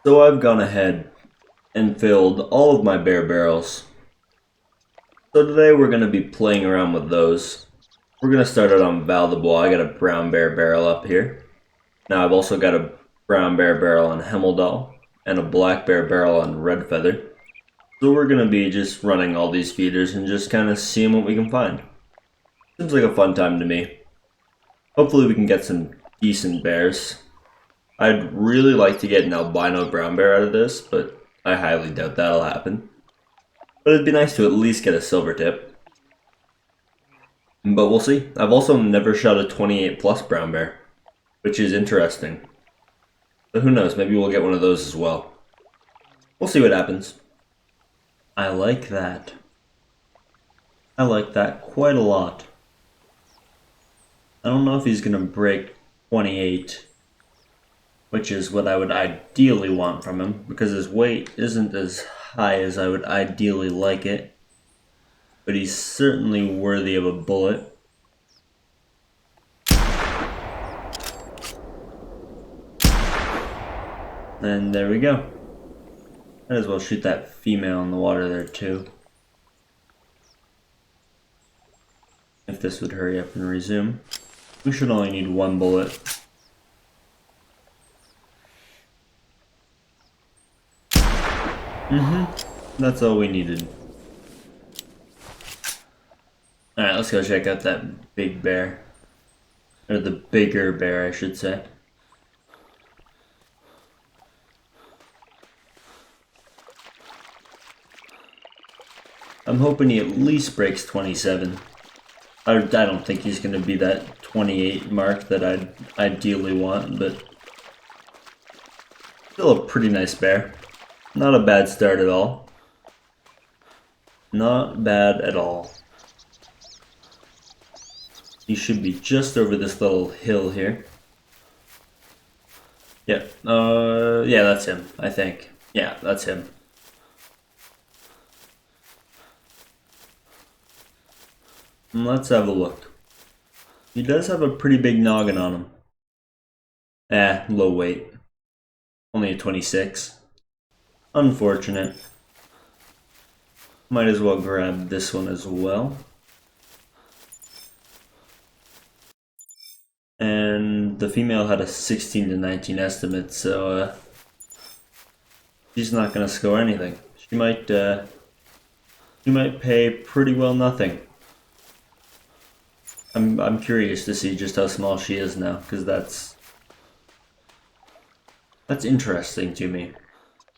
So I've gone ahead and filled all of my bear barrels. So today we're going to be playing around with those. We're going to start out on valuable. I got a brown bear barrel up here. Now I've also got a brown bear barrel on Hemmeldal and a black bear barrel on Red Feather. So we're going to be just running all these feeders and just kind of seeing what we can find. Seems like a fun time to me. Hopefully we can get some decent bears. I'd really like to get an albino brown bear out of this, but I highly doubt that'll happen. But it'd be nice to at least get a silver tip. But we'll see. I've also never shot a 28 plus brown bear, which is interesting. But who knows, maybe we'll get one of those as well. We'll see what happens. I like that. I like that quite a lot. I don't know if he's gonna break 28, which is what I would ideally want from him, because his weight isn't as high as I would ideally like it. But he's certainly worthy of a bullet. And there we go. Might as well shoot that female in the water there too. If this would hurry up and resume. We should only need one bullet. That's all we needed. Alright, let's go check out that big bear. Or the bigger bear, I should say. I'm hoping he at least breaks 27. I don't think he's going to be that 28 mark that I'd ideally want, but still a pretty nice bear. Not a bad start at all. Not bad at all. He should be just over this little hill here. Yeah, yeah, that's him, I think. Yeah, that's him. Let's have a look. He does have a pretty big noggin on him. Low weight. Only a 26. Unfortunate. Might as well grab this one as well. And the female had a 16 to 19 estimate, so she's not gonna score anything. She might pay pretty well nothing. I'm curious to see just how small she is now, because that's interesting to me.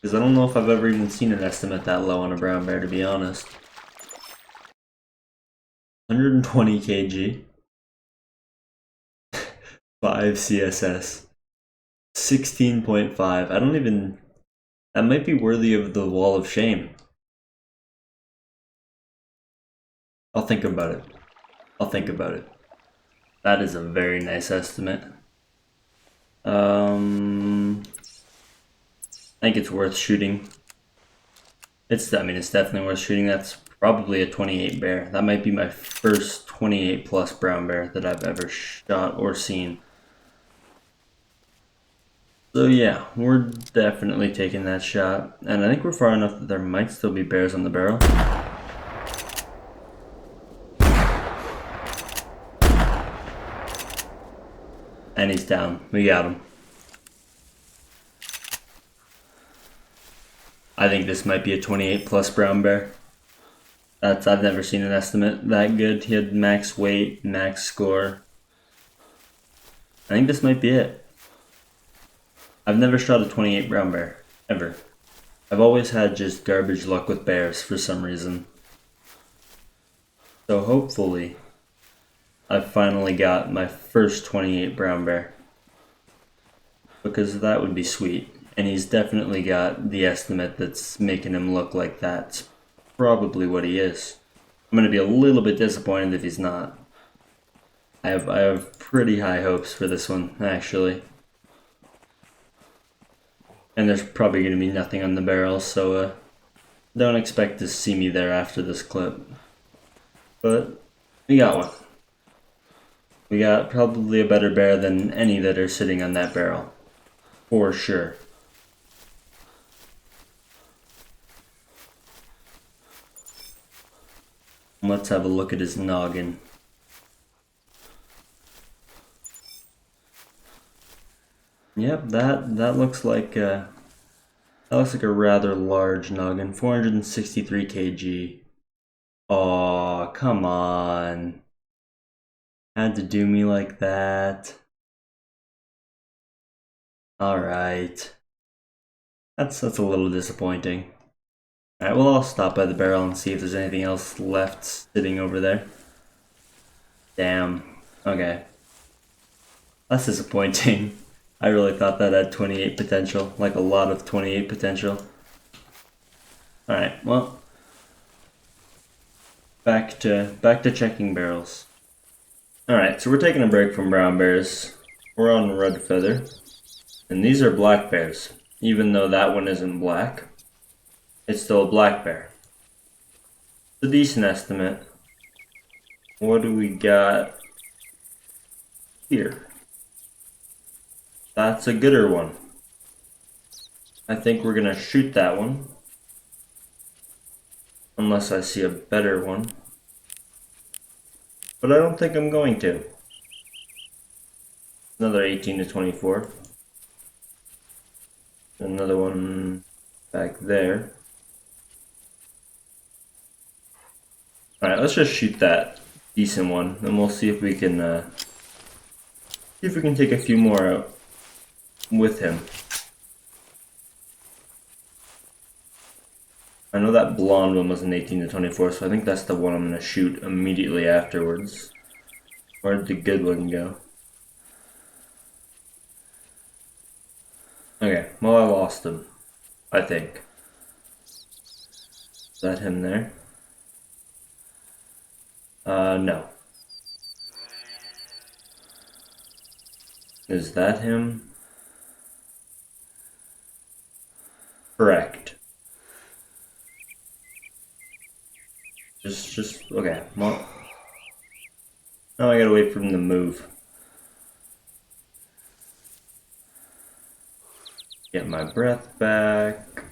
Because I don't know if I've ever even seen an estimate that low on a brown bear, to be honest. 120 kg. 5 CSS. 16.5. I don't even... That might be worthy of the wall of shame. I'll think about it. I'll think about it. That is a very nice estimate. I think it's worth shooting. It's definitely worth shooting. That's probably a 28 bear. That might be my first 28 plus brown bear that I've ever shot or seen. So yeah, we're definitely taking that shot. And I think we're far enough that there might still be bears on the barrel. And he's down. We got him. I think this might be a 28 plus brown bear. I've never seen an estimate that good. He had max weight, max score. I think this might be it. I've never shot a 28 brown bear, ever. I've always had just garbage luck with bears for some reason. So hopefully, I finally got my first 28 brown bear. Because that would be sweet. And he's definitely got the estimate that's making him look like that's probably what he is. I'm going to be a little bit disappointed if he's not. I have pretty high hopes for this one, actually. And there's probably going to be nothing on the barrel, so don't expect to see me there after this clip. But we got one. We got probably a better bear than any that are sitting on that barrel. For sure. Let's have a look at his noggin. Yep, that looks like a rather large noggin. 463 kg. Aw, come on. Had to do me like that. Alright. That's a little disappointing. Alright, well, I'll stop by the barrel and see if there's anything else left sitting over there. Damn. Okay. That's disappointing. I really thought that had 28 potential, like a lot of 28 potential. Alright, well, back to checking barrels. Alright, so we're taking a break from brown bears. We're on red feather. And these are black bears. Even though that one isn't black, it's still a black bear. It's a decent estimate. What do we got here? That's a gooder one. I think we're gonna shoot that one. Unless I see a better one. But I don't think I'm going to. Another 18 to 24. Another one back there. Alright, let's just shoot that decent one, and we'll see if we can take a few more out with him. I know that blonde one was an 18 to 24, so I think that's the one I'm gonna shoot immediately afterwards. Where'd the good one go? Okay, well, I lost him, I think. Is that him there? No. Is that him? Correct. Just, okay, well. Now I gotta wait for him to move. Get my breath back.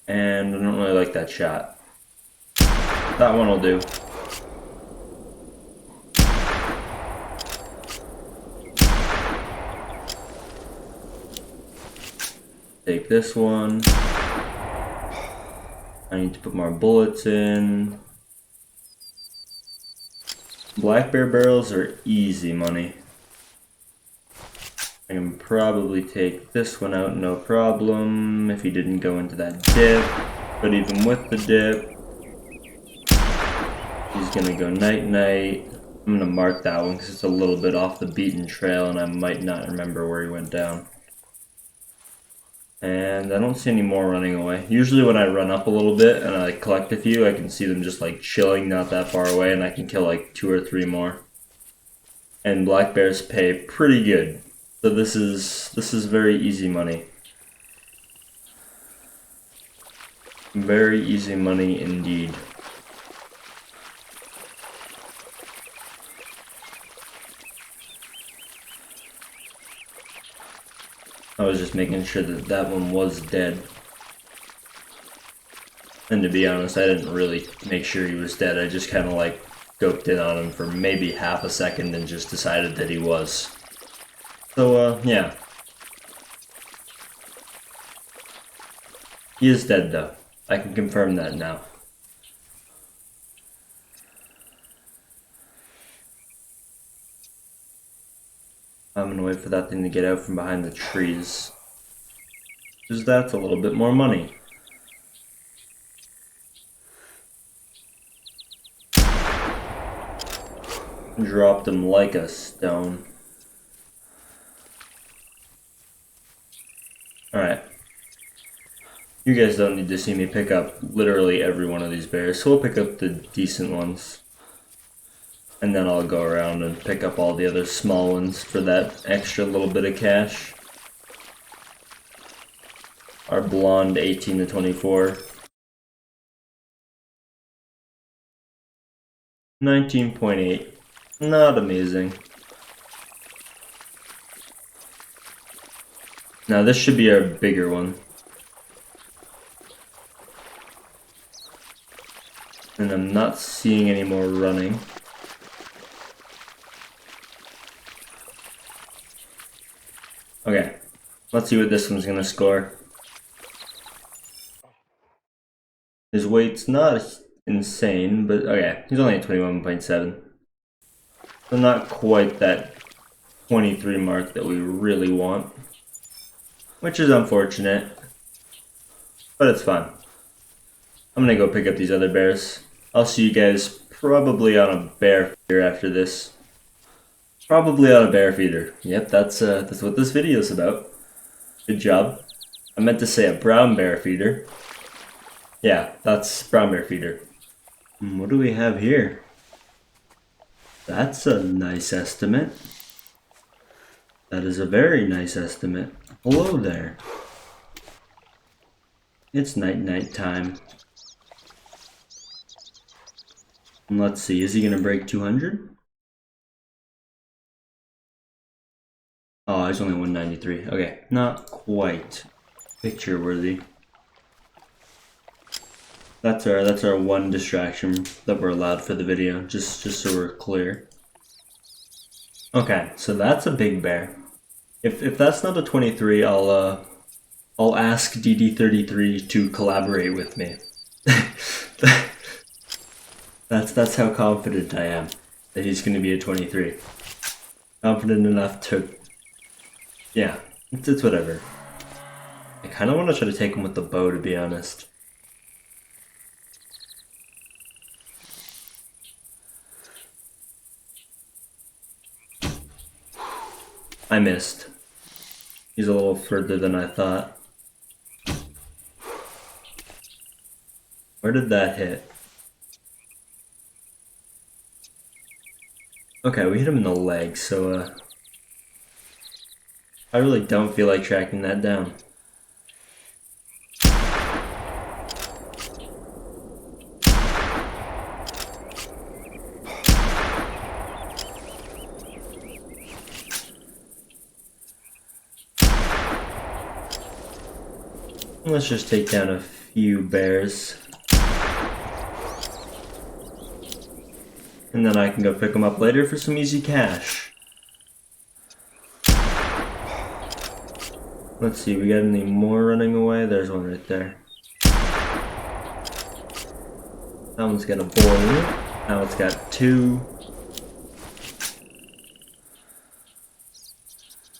And I don't really like that shot. That one will do. Take this one. I need to put more bullets in. Black bear barrels are easy money. I can probably take this one out, no problem, if he didn't go into that dip. But even with the dip, he's gonna go night-night. I'm gonna mark that one because it's a little bit off the beaten trail and I might not remember where he went down. And I don't see any more running away. Usually when I run up a little bit and I collect a few, I can see them just like chilling not that far away and I can kill like 2 or 3 more. And black bears pay pretty good. So this is very easy money. Very easy money indeed. I was just making sure that that one was dead. And to be honest, I didn't really make sure he was dead. I just kind of like scoped in on him for maybe half a second and just decided that he was. So, yeah. He is dead though. I can confirm that now. I'm gonna wait for that thing to get out from behind the trees. Because that's a little bit more money. Dropped him like a stone. Alright. You guys don't need to see me pick up literally every one of these bears, so we'll pick up the decent ones. And then I'll go around and pick up all the other small ones for that extra little bit of cash. Our blonde 18 to 24. 19.8. Not amazing. Now this should be our bigger one. And I'm not seeing any more running. Okay, let's see what this one's gonna score. His weight's not insane, but okay, he's only at 21.7. So not quite that 23 mark that we really want, which is unfortunate, but it's fun. I'm gonna go pick up these other bears. I'll see you guys probably on a bear feeder after this. Probably on a bear feeder. Yep, that's what this video is about. Good job. I meant to say a brown bear feeder. Yeah, that's brown bear feeder. What do we have here? That's a nice estimate. That is a very nice estimate. Hello there. It's night time. And let's see, is he gonna break 200? Oh, he's only 193. Okay, not quite picture worthy. That's our one distraction that we're allowed for the video, just so we're clear. Okay, so that's a big bear. If that's not a 23, I'll ask DD33 to collaborate with me. That's how confident I am that he's going to be a 23. Confident enough to, yeah, it's whatever. I kind of want to try to take him with the bow, to be honest. I missed. He's a little further than I thought. Where did that hit? Okay, we hit him in the leg, so I really don't feel like tracking that down. Let's just take down a few bears. And then I can go pick them up later for some easy cash. Let's see, we got any more running away? There's one right there. That one's got a boy in it. Now it's got two.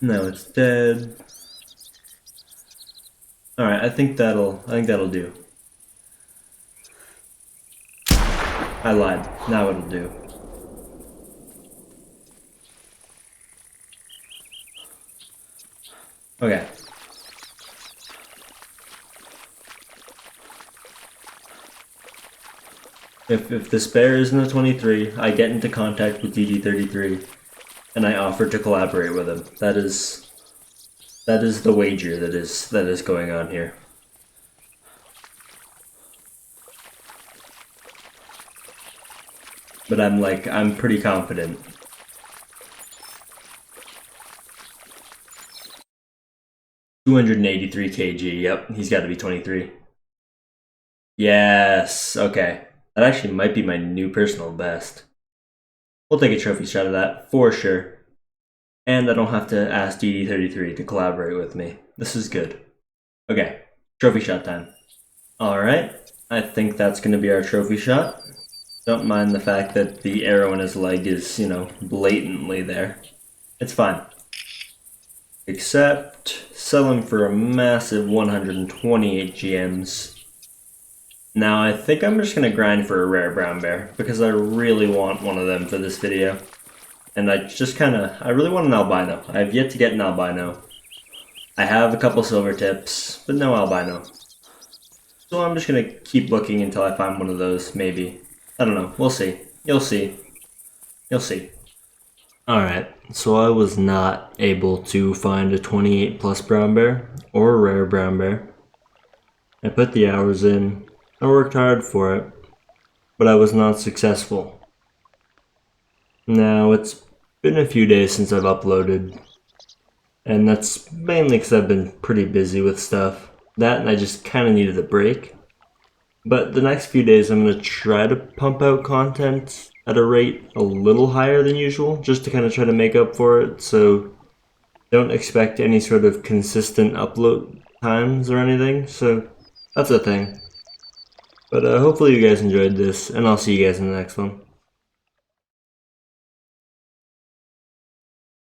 Now it's dead. Alright, I think that'll do. I lied. Now it'll do. Okay. If this bear isn't a 23, I get into contact with DD33 and I offer to collaborate with him. That is the wager that is going on here. But I'm pretty confident. $283 kg, yep, he's got to be 23. Yes, okay. That actually might be my new personal best. We'll take a trophy shot of that, for sure. And I don't have to ask DD33 to collaborate with me. This is good. Okay, trophy shot time. Alright, I think that's going to be our trophy shot. Don't mind the fact that the arrow in his leg is, blatantly there. It's fine. Except, sell him for a massive 128 GMs. Now, I think I'm just going to grind for a rare brown bear, because I really want one of them for this video. And I really want an albino. I have yet to get an albino. I have a couple silver tips, but no albino. So I'm just going to keep looking until I find one of those, maybe. I don't know, we'll see. You'll see. You'll see. Alright, so I was not able to find a 28 plus brown bear, or a rare brown bear. I put the hours in, I worked hard for it, but I was not successful. Now, it's been a few days since I've uploaded, and that's mainly because I've been pretty busy with stuff. That and I just kind of needed a break. But the next few days I'm going to try to pump out content at a rate a little higher than usual, just to kind of try to make up for it. So don't expect any sort of consistent upload times or anything. So that's a thing. But hopefully you guys enjoyed this, and I'll see you guys in the next one.